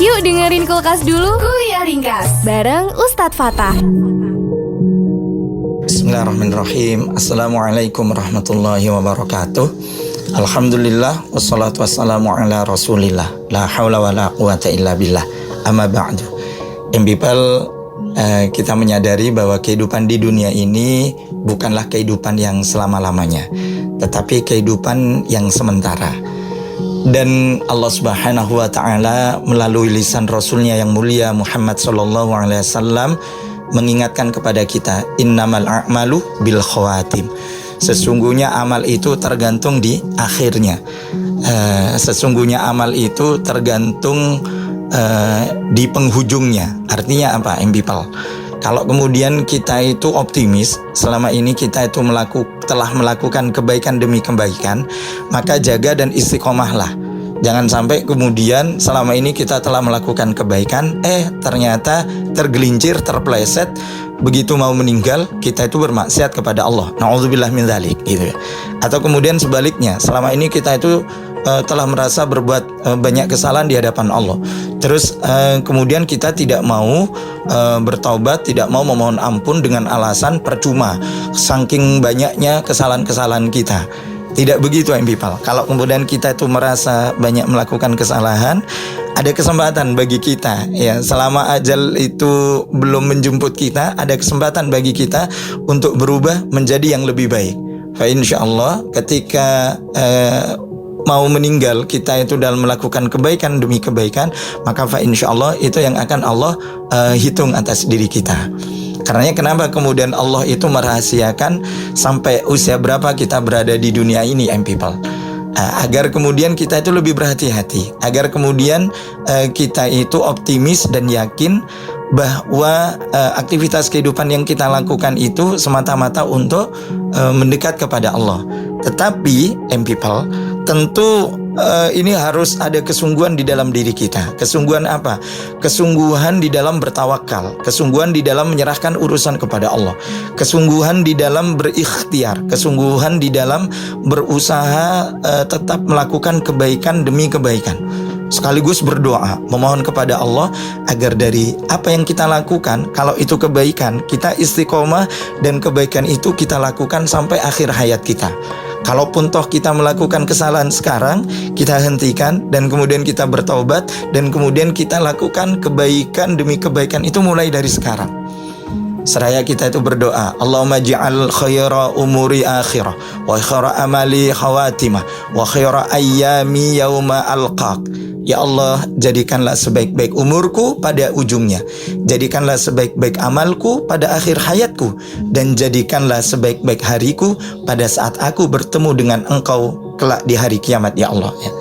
Yuk dengerin Kulkas dulu. Kuliah Ringkas bareng Ustadz Fatah. Bismillahirrahmanirrahim. Assalamualaikum warahmatullahi wabarakatuh. Alhamdulillah wassalatu wassalamu ala rasulillah. La hawla wa la quwata illa billah. Amma ba'du. People, kita menyadari bahwa kehidupan di dunia ini bukanlah kehidupan yang selama-lamanya, tetapi kehidupan yang sementara. Dan Allah Subhanahu wa ta'ala melalui lisan Rasulnya yang mulia Muhammad sallallahu alaihi wasallam mengingatkan kepada kita, innamal a'malu bil khawatim. Sesungguhnya amal itu tergantung di akhirnya. Sesungguhnya amal itu tergantung di penghujungnya. Artinya apa, people? Kalau kemudian kita itu optimis, selama ini kita itu telah melakukan kebaikan demi kebaikan, maka jaga dan istiqomahlah. Jangan sampai kemudian selama ini kita telah melakukan kebaikan, ternyata tergelincir, terpleset, begitu mau meninggal kita itu bermaksiat kepada Allah. Na'udzubillah min dzalik, gitu ya. Atau kemudian sebaliknya, selama ini kita itu telah merasa berbuat banyak kesalahan di hadapan Allah. Terus kemudian kita tidak mau bertaubat, tidak mau memohon ampun dengan alasan percuma, saking banyaknya kesalahan-kesalahan kita. Tidak begitu, people. Kalau kemudian kita itu merasa banyak melakukan kesalahan, ada kesempatan bagi kita, ya, selama ajal itu belum menjemput kita, ada kesempatan bagi kita untuk berubah menjadi yang lebih baik. Fa insyaallah ketika mau meninggal kita itu dalam melakukan kebaikan demi kebaikan, maka fa insyaallah itu yang akan Allah hitung atas diri kita. Karenanya kenapa kemudian Allah itu merahasiakan sampai usia berapa kita berada di dunia ini, people? Agar kemudian kita itu lebih berhati-hati, agar kemudian kita itu optimis dan yakin bahwa aktivitas kehidupan yang kita lakukan itu semata-mata untuk mendekat kepada Allah. Tetapi, people, tentu ini harus ada kesungguhan di dalam diri kita. Kesungguhan apa? Kesungguhan di dalam bertawakal, kesungguhan di dalam menyerahkan urusan kepada Allah, kesungguhan di dalam berikhtiar, kesungguhan di dalam berusaha tetap melakukan kebaikan demi kebaikan. Sekaligus berdoa, memohon kepada Allah agar dari apa yang kita lakukan, kalau itu kebaikan, kita istiqomah dan kebaikan itu kita lakukan sampai akhir hayat kita. Kalaupun toh kita melakukan kesalahan sekarang, kita hentikan dan kemudian kita bertaubat dan kemudian kita lakukan kebaikan demi kebaikan itu mulai dari sekarang. Seraya kita itu berdoa, Allahumma ja'al khaira umuri akhirah wa khaira amali khawatimah wa khaira ayyami yauma alqaq. Ya Allah, jadikanlah sebaik-baik umurku pada ujungnya, jadikanlah sebaik-baik amalku pada akhir hayatku, dan jadikanlah sebaik-baik hariku pada saat aku bertemu dengan Engkau kelak di hari kiamat, ya Allah, ya.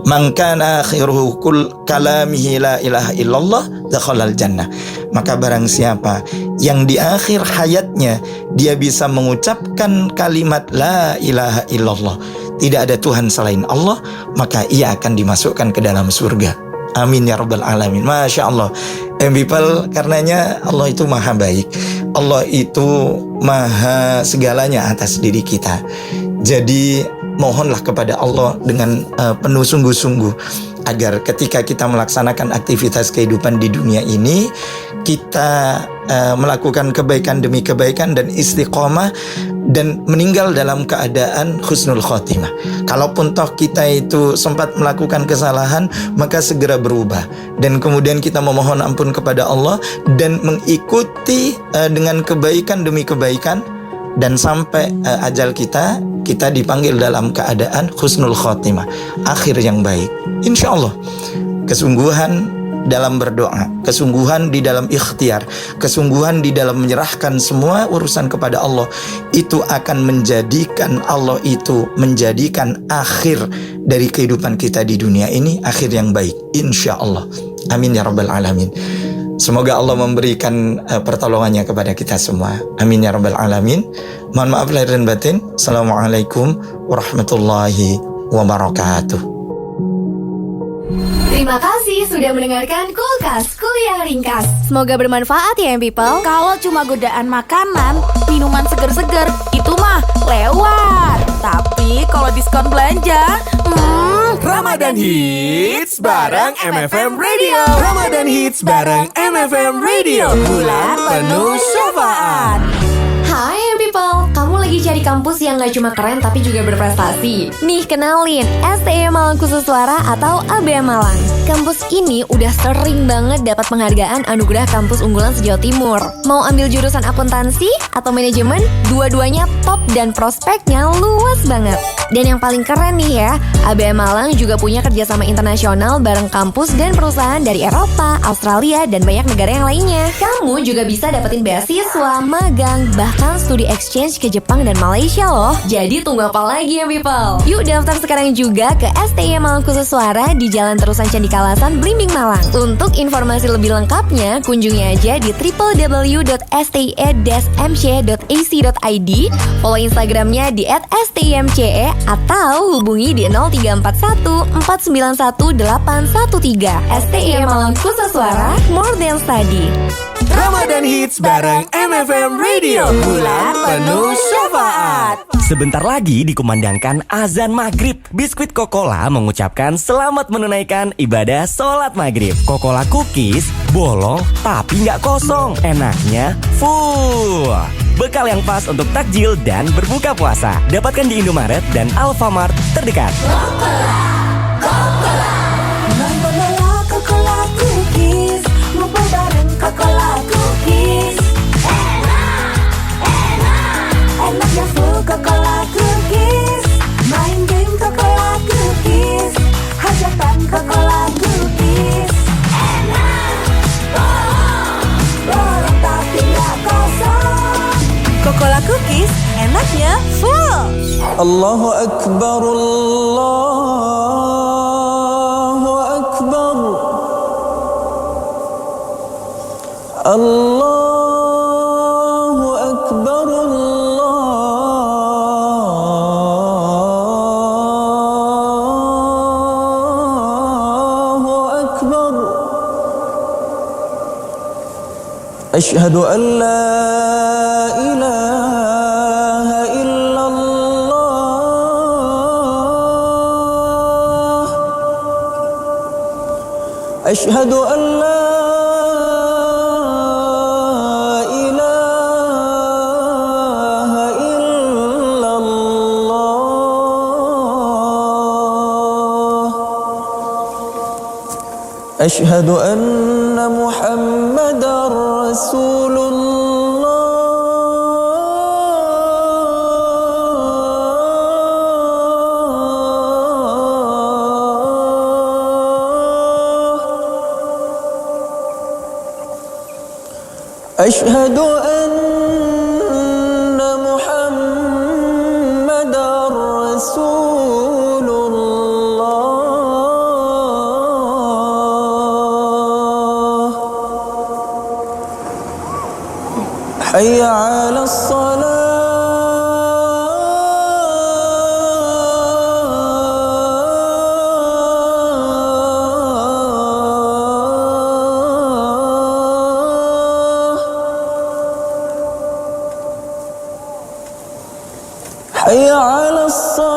Man kana akhiruhu kalamihi la ilaha illallah dakhalal jannah. Maka barang siapa yang di akhir hayatnya dia bisa mengucapkan kalimat la ilaha illallah, tidak ada Tuhan selain Allah, maka ia akan dimasukkan ke dalam surga. Amin ya rabbal alamin. Masya Allah. People, karenanya Allah itu maha baik, Allah itu maha segalanya atas diri kita. Jadi mohonlah kepada Allah dengan penuh sungguh-sungguh agar ketika kita melaksanakan aktivitas kehidupan di dunia ini, kita melakukan kebaikan demi kebaikan dan istiqomah dan meninggal dalam keadaan husnul khotimah. Kalaupun toh kita itu sempat melakukan kesalahan, maka segera berubah dan kemudian kita memohon ampun kepada Allah dan mengikuti dengan kebaikan demi kebaikan, dan sampai ajal kita dipanggil dalam keadaan husnul khotimah, akhir yang baik. Insya Allah, kesungguhan dalam berdoa, kesungguhan di dalam ikhtiar, kesungguhan di dalam menyerahkan semua urusan kepada Allah, itu akan menjadikan Allah itu menjadikan akhir dari kehidupan kita di dunia ini akhir yang baik, insya Allah. Amin ya rabbal alamin. Semoga Allah memberikan pertolongannya kepada kita semua. Amin ya rabbal alamin. Mohon maaf lahir dan batin. Assalamualaikum warahmatullahi wabarakatuh. Terima kasih sudah mendengarkan Kulkas Kuliah Ringkas. Semoga bermanfaat ya, people. Kalau cuma godaan makanan, minuman seger-seger, itu mah lewat. Tapi kalau diskon belanja, Ramadan Hits bareng MFM Radio. Ramadan Hits bareng MFM Radio. Bulan penuh syafaat. Hai people, kamu lagi cari kampus yang gak cuma keren tapi juga berprestasi? Nih kenalin, STI Malang Khusus Suara atau ABM Malang. Kampus ini udah sering banget dapat penghargaan anugerah kampus unggulan se-Jawa Timur. Mau ambil jurusan akuntansi atau manajemen, dua-duanya top dan prospeknya luas banget. Dan yang paling keren nih ya, ABM Malang juga punya kerjasama internasional bareng kampus dan perusahaan dari Eropa, Australia, dan banyak negara yang lainnya. Kamu juga bisa dapetin beasiswa, magang, bahkan studi exchange ke Jepang dan Malaysia loh. Jadi tunggu apa lagi ya people? Yuk daftar sekarang juga ke STI Malang Khusus Suara di Jalan Terusan Candi Kalasan, Blimbing, Malang. Untuk informasi lebih lengkapnya, kunjungi aja di www.stie-mc.ac.id, follow Instagramnya di @stimce, atau hubungi di 0341 491 813. STI Malang Khusus Suara, more than study. Ramadan Hits bareng MFM Radio. Bulan penuh syafaat. Sebentar lagi dikumandangkan azan maghrib. Biskuit Kokola mengucapkan selamat menunaikan ibadah sholat maghrib. Kokola cookies bolong tapi nggak kosong. Enaknya full. Bekal yang pas untuk takjil dan berbuka puasa. Dapatkan di Indomaret dan Alfamart terdekat. Kokola cookies, ngumpul bareng Kokola cookies. Enaknya full Kokola cookies. Main game Kokola cookies. Hajatan Kokola cookies. Bolong tapi nggak kosong. Kokola cookies, enaknya full. Allahu Akbar, Allahu Akbar, Allahu Akbar, Allahu Akbar. Asyhadu an la ilaha illallah. Asyhadu an la أشهد أن محمدًا رسول الله. أشهد أن محمدًا رسول الله. حي على الصلاة. حي على الصلاة.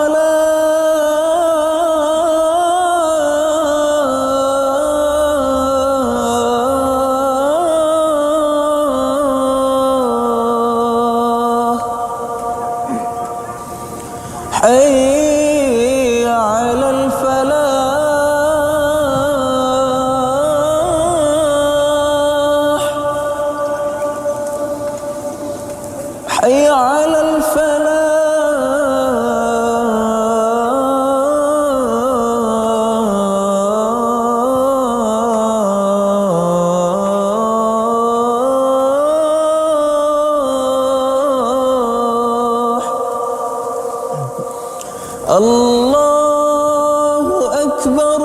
حي على الفلاح. حي على الفلاح. الله أكبر،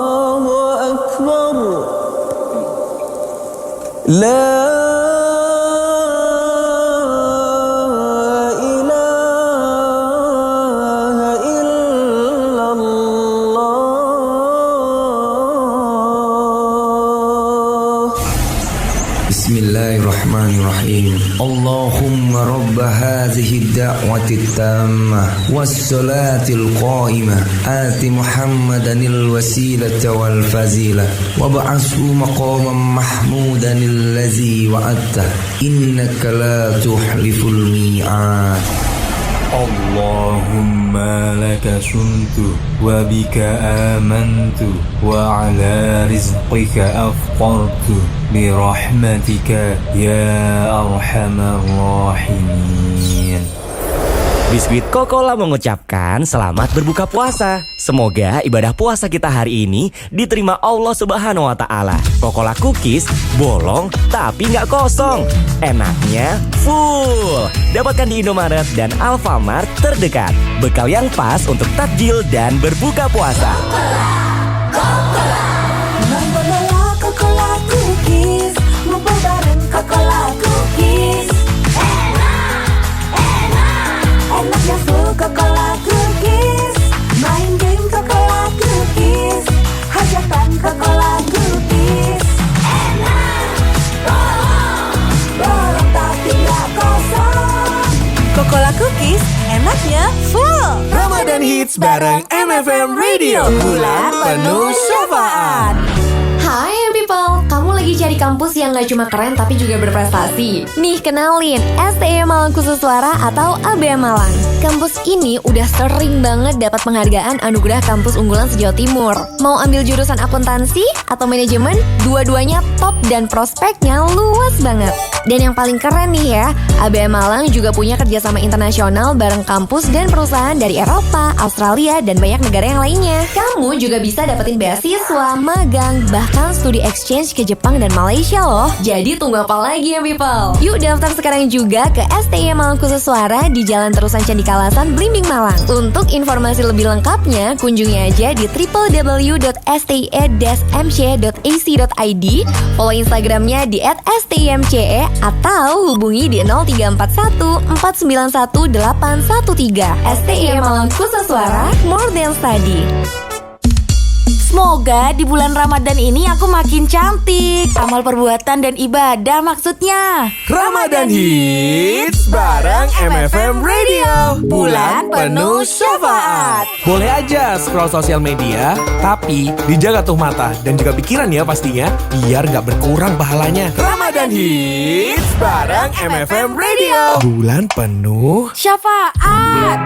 الله أكبر. لا إله إلا الله. Bismillahirrahmanirrahim. Allah الدعوة التامة والصلاة القائمة آت محمدا الوسيلة والفضيلة وابعثه مقاما محمودا الذي وعدته إنك لا تخلف الميعاد. اللهم لك سمت وبك آمنت وعلى رزقك أفطرت برحمتك يا أرحم الراحمين. Biskuit Kokola mengucapkan selamat berbuka puasa. Semoga ibadah puasa kita hari ini diterima Allah Subhanahu wa Ta'ala. Kokola Cookies bolong tapi nggak kosong. Enaknya full. Dapatkan di Indomaret dan Alfamart terdekat. Bekal yang pas untuk takjil dan berbuka puasa. Membawa Kokola Cookies, ngumpul bareng Kokola Cookies. Enaknya full Kokola Cookies, main game Kokola Cookies, hajatan Kokola Cookies. Bolong tapi nggak kosong. Kokola Cookies, enaknya full. Ramadan Hits bareng MFM Radio. Bulan penuh syafaat. Hai people, kamu lagi cari kampus yang gak cuma keren tapi juga berprestasi? Nih kenalin, STM Malang Khusus Suara atau ABM Malang. Kampus ini udah sering banget dapat penghargaan anugerah kampus unggulan se-Jawa Timur. Mau ambil jurusan akuntansi atau manajemen, dua-duanya top dan prospeknya luas banget. Dan yang paling keren nih ya, ABM Malang juga punya kerjasama internasional bareng kampus dan perusahaan dari Eropa, Australia, dan banyak negara yang lainnya. Kamu juga bisa dapetin beasiswa, magang, bahkan studi exchange ke Jepang dan Malaysia loh. Jadi tunggu apa lagi ya people? Yuk daftar sekarang juga ke STM Malang Khusus Suara di Jalan Terusan Candi Kalasan, Blimbing, Malang. Untuk informasi lebih lengkapnya, kunjungi aja di www.ste-mc.ac.id, follow Instagramnya di @stimce, atau hubungi di 0341 491 813. STM Malang Khusus Suara, more than study. Semoga di bulan Ramadan ini aku makin cantik. Amal perbuatan dan ibadah maksudnya. Ramadan Hits bareng MFM Radio. Bulan penuh syafaat. Boleh aja scroll sosial media, tapi dijaga tuh mata dan juga pikiran ya pastinya, biar gak berkurang pahalanya. Ramadan Hits bareng MFM Radio. Bulan penuh Syafaat.